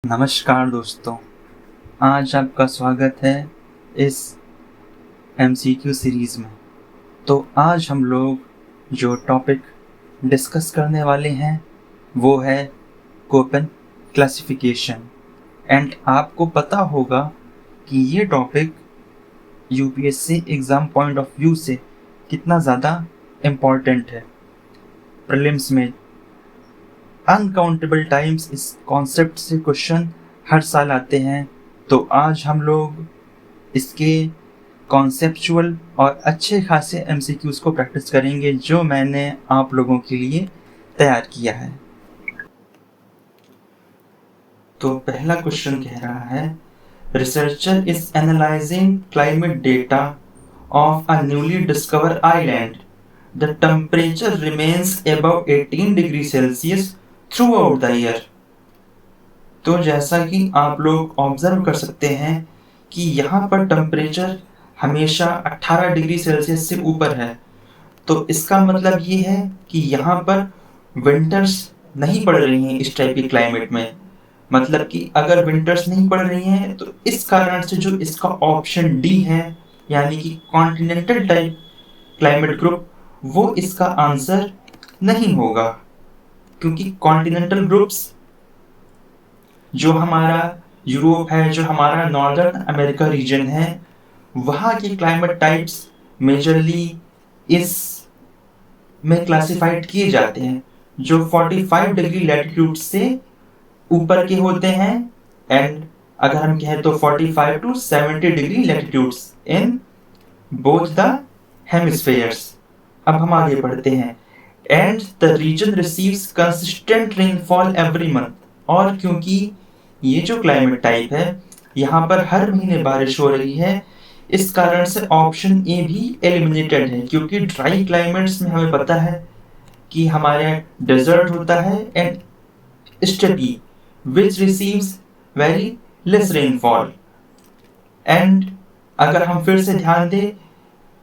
नमस्कार दोस्तों, आज आपका स्वागत है इस MCQ सीरीज़ में। तो आज हम लोग जो टॉपिक डिस्कस करने वाले हैं वो है कोपेन क्लासिफिकेशन। एंड आपको पता होगा कि ये topic UPSC exam point of view से कितना ज़्यादा इम्पॉर्टेंट है। प्रीलिम्स में अनकाउंटेबल टाइम्स इस कॉन्सेप्ट से क्वेश्चन हर साल आते हैं। तो आज हम लोग इसके कॉन्सेप्चुअल और अच्छे खासे MCQs को प्रैक्टिस करेंगे जो मैंने आप लोगों के लिए तैयार किया है। तो पहला क्वेश्चन कह रहा है, researcher is analysing climate data of a newly discover island. The temperature remains above 18 degree Celsius through out the year. तो जैसा कि आप लोग ऑब्जर्व कर सकते हैं कि यहाँ पर टेम्परेचर हमेशा 18 डिग्री सेल्सियस से ऊपर है। तो इसका मतलब ये है कि यहाँ पर विंटर्स नहीं पड़ रही हैं इस टाइप की क्लाइमेट में। मतलब कि अगर विंटर्स नहीं पड़ रही हैं तो इस कारण से जो इसका ऑप्शन डी है यानी कि कॉन्टिनेंटल टाइप क्लाइमेट ग्रुप, वो इसका आंसर नहीं होगा। क्योंकि कॉन्टिनेंटल ग्रुप्स जो हमारा यूरोप है, जो हमारा नॉर्दर्न अमेरिका रीजन है, वहाँ के क्लाइमेट टाइप्स मेजरली इस में क्लासिफाइड किए जाते हैं जो 45 डिग्री लैटिट्यूड से ऊपर के होते हैं। एंड अगर हम कहें तो 45 to 70 degree latitudes in both the hemispheres. अब हम आगे बढ़ते हैं। And the region receives consistent rainfall every month. और क्योंकि ये जो क्लाइमेट टाइप है यहाँ पर हर महीने बारिश हो रही है, इस कारण से ऑप्शन ए भी एलिमिनेटेड है। क्योंकि ड्राई क्लाइमेट्स में हमें पता है कि हमारे डेजर्ट होता है and steppe which receives very less rainfall. And अगर हम फिर से ध्यान दें,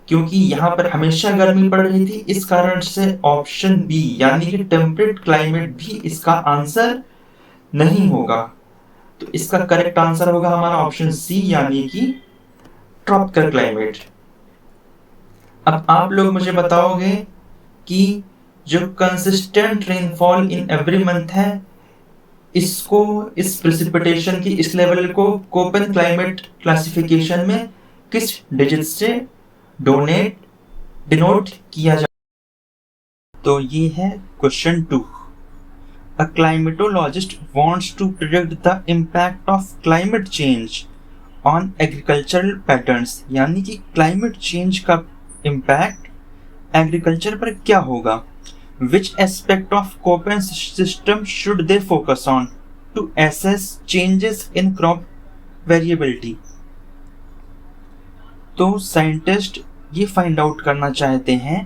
क्योंकि यहाँ पर हमेशा गर्मी पड़ रही थी, इस कारण से ऑप्शन बी यानी कि टेम्परेट क्लाइमेट भी इसका आंसर नहीं होगा। तो इसका करेक्ट आंसर होगा हमारा ऑप्शन सी यानी कि ट्रॉपिकल क्लाइमेट। अब आप लोग मुझे बताओगे कि जो consistent rainfall in every month है, इसको, इस प्रेसिपिटेशन की इस लेवल को कोपेन क्लाइमेट क्लासिफिकेशन में किस डिजिट से डिनोट किया जाए। तो ये है question 2। A climatologist wants to predict the impact of climate change on agricultural patterns। यानी कि climate change का impact agriculture पर क्या होगा। Which aspect of Köppen system should they focus on to assess changes in crop variability। तो scientist ये find out करना चाहते हैं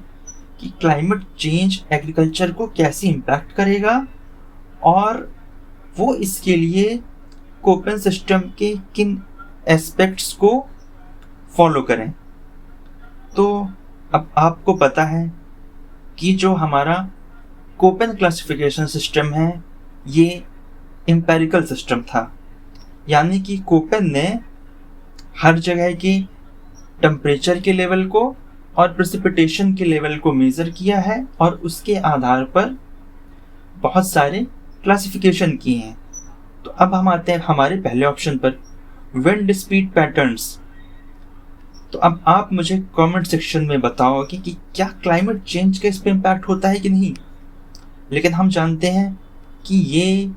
कि क्लाइमेट चेंज एग्रीकल्चर को कैसे इम्पैक्ट करेगा और वो इसके लिए कोपेन सिस्टम के किन एस्पेक्ट्स को फॉलो करें। तो अब आपको पता है कि जो हमारा कोपेन क्लासिफिकेशन सिस्टम है ये एम्पिरिकल सिस्टम था। यानी कि कोपेन ने हर जगह के टेम्परेचर के लेवल को और प्रेसिपिटेशन के लेवल को मेज़र किया है और उसके आधार पर बहुत सारे क्लासिफिकेशन किए हैं। तो अब हम आते हैं हमारे पहले ऑप्शन पर, विंड स्पीड पैटर्न्स। तो अब आप मुझे कमेंट सेक्शन में बताओगे कि क्या क्लाइमेट चेंज का इस पर इम्पैक्ट होता है कि नहीं। लेकिन हम जानते हैं कि ये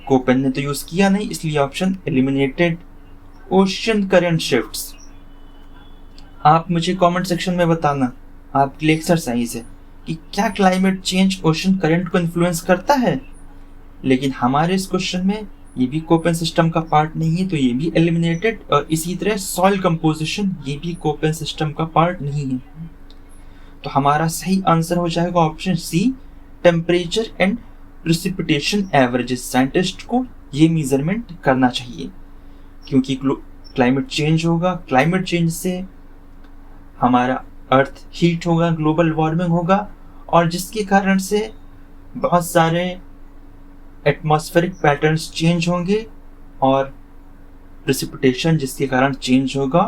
कोपेन ने तो यूज़ किया नहीं, इसलिए option eliminated. Ocean current shifts, आप मुझे कमेंट सेक्शन में बताना, आपके लिए एक्सरसाइज है कि क्या क्लाइमेट चेंज ओशन करंट को इन्फ्लुएंस करता है। लेकिन हमारे इस क्वेश्चन में ये भी कोपेन सिस्टम का पार्ट नहीं है, तो ये भी एलिमिनेटेड। और इसी तरह सॉइल कंपोजिशन, ये भी कोपेन सिस्टम का पार्ट नहीं है। तो हमारा सही आंसर हो जाएगा option C, temperature and precipitation averages. Scientist को ये मेजरमेंट करना चाहिए क्योंकि क्लाइमेट चेंज होगा, क्लाइमेट चेंज से हमारा अर्थ हीट होगा, ग्लोबल वार्मिंग होगा, और जिसके कारण से बहुत सारे एटमॉस्फेरिक पैटर्न्स चेंज होंगे और प्रेसिपिटेशन जिसके कारण चेंज होगा,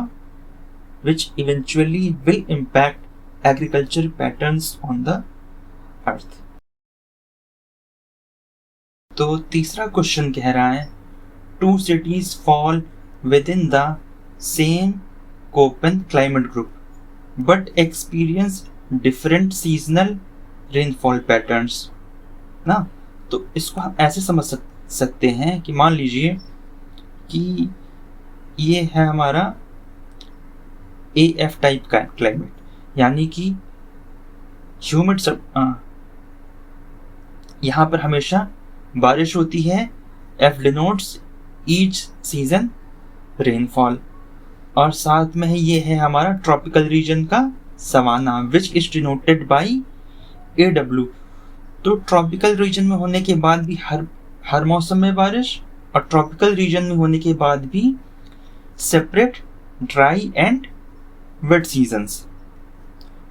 which eventually will impact agriculture patterns on the earth। तो तीसरा क्वेश्चन कह रहा है, two cities fall within the same Köppen climate group but experience different seasonal rainfall patterns। ना, तो इसको हम ऐसे समझ सकते हैं कि मान लीजिए कि ये है हमारा AF टाइप का क्लाइमेट, यानी कि ह्यूमिड यहाँ पर हमेशा बारिश होती है। F denotes each season rainfall, और साथ में ही ये है हमारा ट्रॉपिकल रीजन का savanna which is denoted by AW। तो ट्रॉपिकल रीजन में होने के बाद भी हर मौसम में बारिश, और ट्रॉपिकल रीजन में होने के बाद भी separate dry and wet seasons।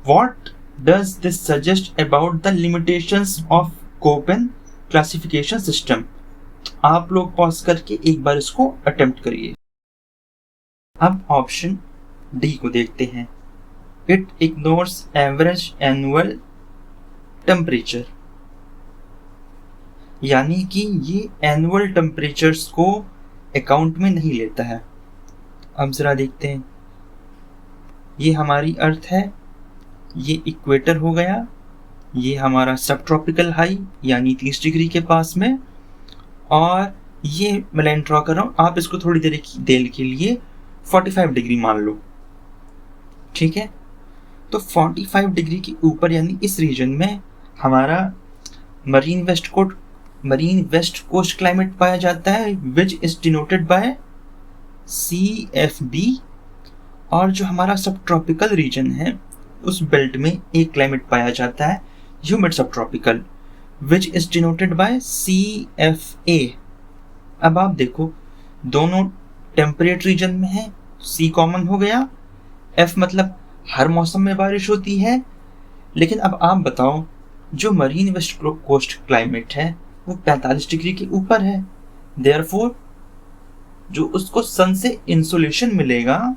What does this suggest about the limitations of Köppen classification system? आप लोग पॉज करके एक बार इसको अटेम्प्ट करिए। अब ऑप्शन डी को देखते हैं। It ignores average annual temperature, यानी कि ये एनुअल टेम्परेचर्स को अकाउंट में नहीं लेता है। अब जरा देखते हैं, ये हमारी अर्थ है, ये इक्वेटर हो गया, ये हमारा सब ट्रॉपिकल हाई यानी 30 डिग्री के पास में, और ये मैं लाइन ड्रॉ कर रहा हूँ, आप इसको थोड़ी देर के लिए 45 डिग्री मान लो, ठीक है। तो 45 डिग्री के ऊपर यानी इस रीजन में हमारा मरीन वेस्ट कोस्ट क्लाइमेट पाया जाता है विच इज डिनोटेड बाय CFB। और जो हमारा सब ट्रॉपिकल रीजन है उस बेल्ट में एक क्लाइमेट पाया जाता है ह्यूमिड सब tropical which is denoted by CFA। अब आप देखो दोनों टेम्परेट रीजन में है, C कॉमन हो गया, F मतलब हर मौसम में बारिश होती है। लेकिन अब आप बताओ, जो मरीन वेस्ट कोस्ट क्लाइमेट है वो 45 डिग्री के ऊपर है, देयरफॉर जो उसको सन से इंसुलेशन मिलेगा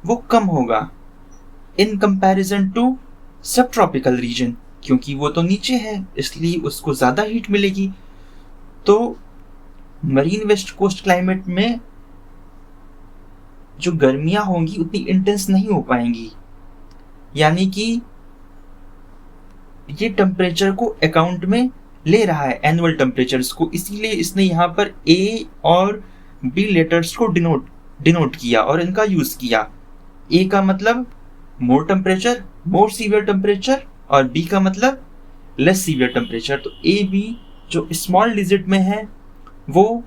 वो कम होगा इन कंपैरिजन टू सब ट्रॉपिकल रीजन, क्योंकि वो तो नीचे है इसलिए उसको ज़्यादा हीट मिलेगी। तो मरीन वेस्ट कोस्ट क्लाइमेट में जो गर्मियां होंगी उतनी इंटेंस नहीं हो पाएंगी, यानी कि ये टेम्परेचर को अकाउंट में ले रहा है एनुअल टेम्परेचर्स को, इसीलिए इसने यहाँ पर A और B लेटर्स को डिनोट किया और इनका यूज किया। A का मतलब मोर टेम्परेचर, मोर सीवियर टेम्परेचर, और B का मतलब लेस सीवियर टेम्परेचर। तो A B जो स्मॉल डिजिट में है वो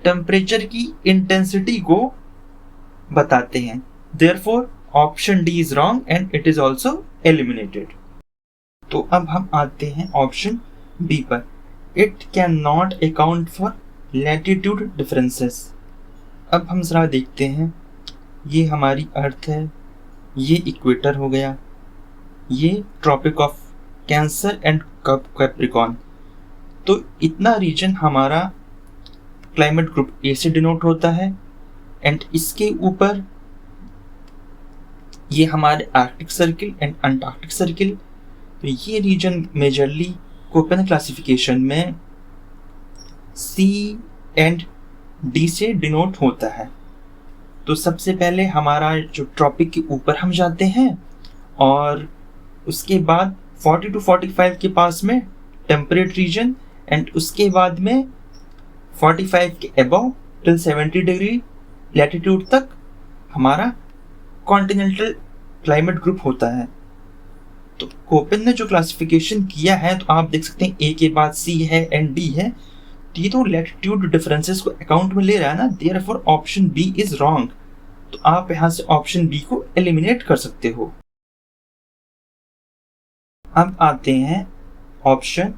टेम्परेचर की इंटेंसिटी को बताते हैं। Therefore option D is wrong and it is also eliminated. तो अब हम आते हैं ऑप्शन बी पर, it can not account for latitude differences. अब हम जरा देखते हैं, ये हमारी अर्थ है, ये इक्वेटर हो गया, ये tropic of cancer and capricorn. तो इतना रीजन हमारा क्लाइमेट ग्रुप ए से डिनोट होता है, एंड इसके ऊपर ये हमारे Arctic circle and Antarctic circle. तो ये रीजन मेजरली कोपेन क्लासिफिकेशन में C एंड D से डिनोट होता है। तो सबसे पहले हमारा जो ट्रॉपिक के ऊपर हम जाते हैं, और उसके बाद 40 to 45 के पास में टेम्परेट रीजन, एंड उसके बाद में 45 के अबव टिल 70 डिग्री लैटिट्यूड तक हमारा कॉन्टिनेंटल क्लाइमेट ग्रुप होता है। तो कोपेन ने जो क्लासिफिकेशन किया है, तो आप देख सकते हैं A के बाद C है एंड D है, तो ये तो लैटिट्यूड डिफरेंसेस को अकाउंट में ले रहा है ना, therefore option B is wrong. तो आप यहां से ऑप्शन बी को एलिमिनेट कर सकते हो। अब आते हैं ऑप्शन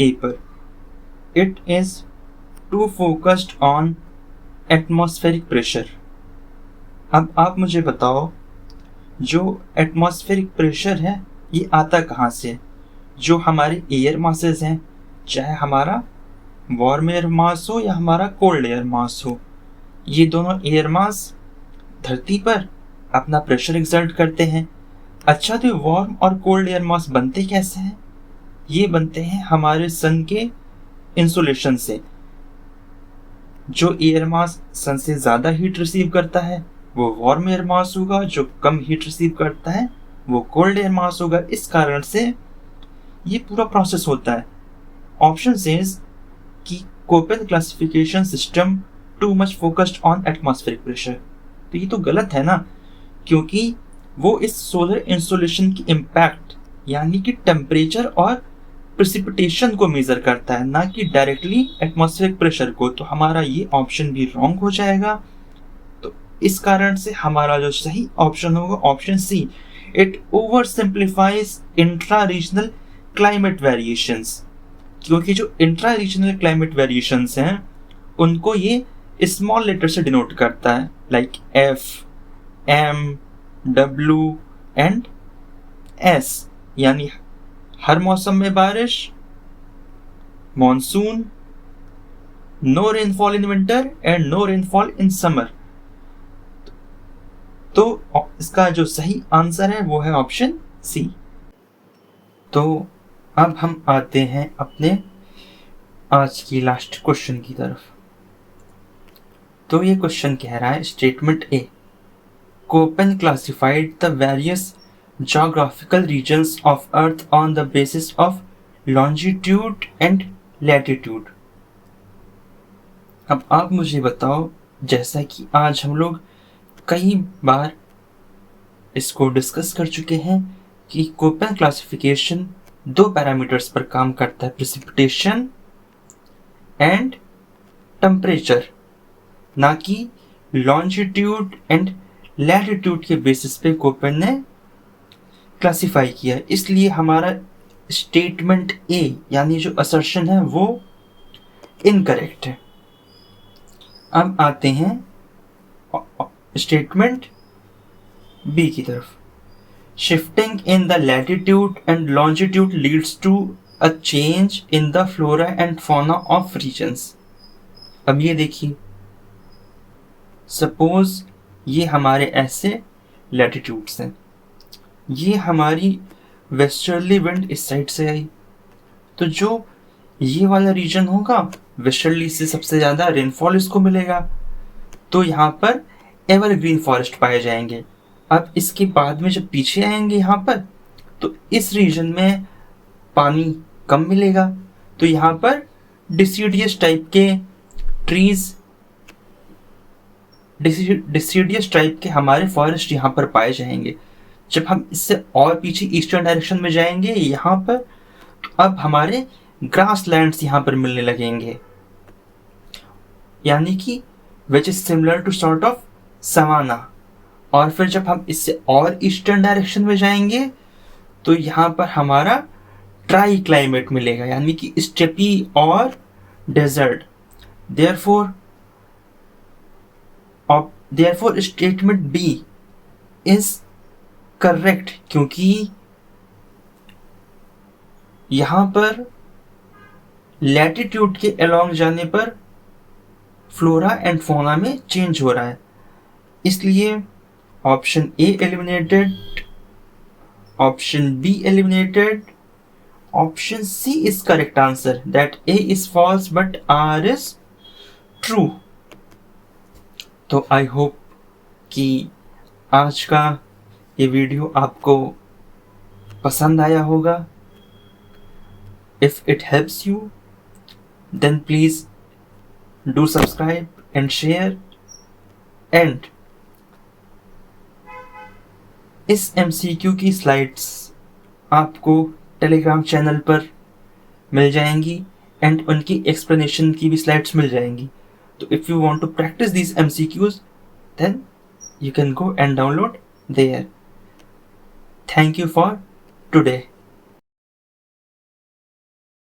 ए पर, it is too focused on atmospheric pressure. अब आप मुझे बताओ, जो एटमॉस्फेरिक प्रेशर है ये आता कहाँ से? जो हमारे एयर मासेस हैं, चाहे हमारा वार्म एयर मास हो या हमारा कोल्ड एयर मास हो, ये दोनों एयर मास धरती पर अपना प्रेशर एक्सर्ट करते हैं। अच्छा, तो वार्म और कोल्ड एयर मास बनते कैसे हैं? ये बनते हैं हमारे सन के इंसुलेशन से। जो एयर मास सन से ज़्यादा हीट रिसीव करता है वो वार्म एयर मास होगा, जो कम हीट रिसीव करता है वो कोल्ड एयर मास होगा। इस कारण से ये पूरा प्रोसेस होता है। ऑप्शन सेज कि Koppen classification system too much focused on atmospheric pressure. तो ये तो गलत है ना, क्योंकि वो इस सोलर इंसुलेशन की इम्पैक्ट यानी कि टेम्परेचर और प्रेसिपिटेशन को मेजर करता है, ना कि डायरेक्टली एटमॉस्फेरिक प्रेशर को। तो हमारा ये ऑप्शन भी रॉन्ग हो जाएगा। तो इस कारण से हमारा जो सही ऑप्शन होगा option C, it oversimplifies intra regional climate variations. क्योंकि जो इंट्रा रीजनल क्लाइमेट वेरिएशंस हैं उनको ये स्मॉल लेटर से डिनोट करता है, like F, M, W and S, यानी हर मौसम में बारिश, monsoon, no rainfall in winter and no rainfall in summer. तो इसका जो सही आंसर है वो है ऑप्शन सी। तो अब हम आते हैं अपने आज की लास्ट क्वेश्चन की तरफ। तो ये क्वेश्चन कह रहा है, statement A, Koppen classified the various geographical regions of Earth on the basis of longitude and latitude। अब आप मुझे बताओ, जैसा कि आज हम लोग कई बार इसको डिस्कस कर चुके हैं कि कोपेन क्लासिफिकेशन दो पैरामीटर्स पर काम करता है, प्रेसिपिटेशन एंड टेम्परेचर, ना कि लॉन्जिट्यूड एंड लैटिट्यूड के बेसिस पे कोपेन ने क्लासिफाई किया है। इसलिए हमारा स्टेटमेंट ए यानी जो असर्शन है वो इनकरेक्ट है। अब आते हैं स्टेटमेंट बी की तरफ। Shifting in the latitude and longitude leads to a change in the flora and fauna of regions. अब ये देखिए, सपोज ये हमारे ऐसे लैटिट्यूड्स हैं, ये हमारी वेस्टर्ली विंड इस साइड से आई, तो जो ये वाला रीजन होगा वेस्टर्ली से सबसे ज़्यादा रेनफॉल इसको मिलेगा, तो यहाँ पर एवरग्रीन फॉरेस्ट पाए जाएंगे। अब इसके बाद में जब पीछे आएंगे यहाँ पर, तो इस रीजन में पानी कम मिलेगा, तो यहाँ पर डिसीडियस टाइप के ट्रीज, डिसीडियस टाइप के हमारे फॉरेस्ट यहाँ पर पाए जाएंगे। जब हम इससे और पीछे ईस्टर्न डायरेक्शन में जाएंगे यहाँ पर, तो अब हमारे ग्रास लैंड्स यहाँ पर मिलने लगेंगे, यानी कि which is similar to sort of savanna. और फिर जब हम इससे और ईस्टर्न डायरेक्शन में जाएंगे तो यहाँ पर हमारा ट्राई क्लाइमेट मिलेगा, यानी कि स्टेपी और desert. Therefore statement B is correct, क्योंकि यहां पर लैटिट्यूड के अलोंग जाने पर फ्लोरा एंड फौना में चेंज हो रहा है। इसलिए option A eliminated, option B eliminated, option C is correct answer, that A is false but R is true. तो आई होप कि आज का ये वीडियो आपको पसंद आया होगा। If it helps you then please do subscribe and share, and इस MCQ की स्लाइड्स आपको टेलीग्राम चैनल पर मिल जाएंगी एंड उनकी एक्सप्लेनेशन की भी स्लाइड्स मिल जाएंगी। तो if you want to practice these MCQs then you can go and download there. Thank you for today.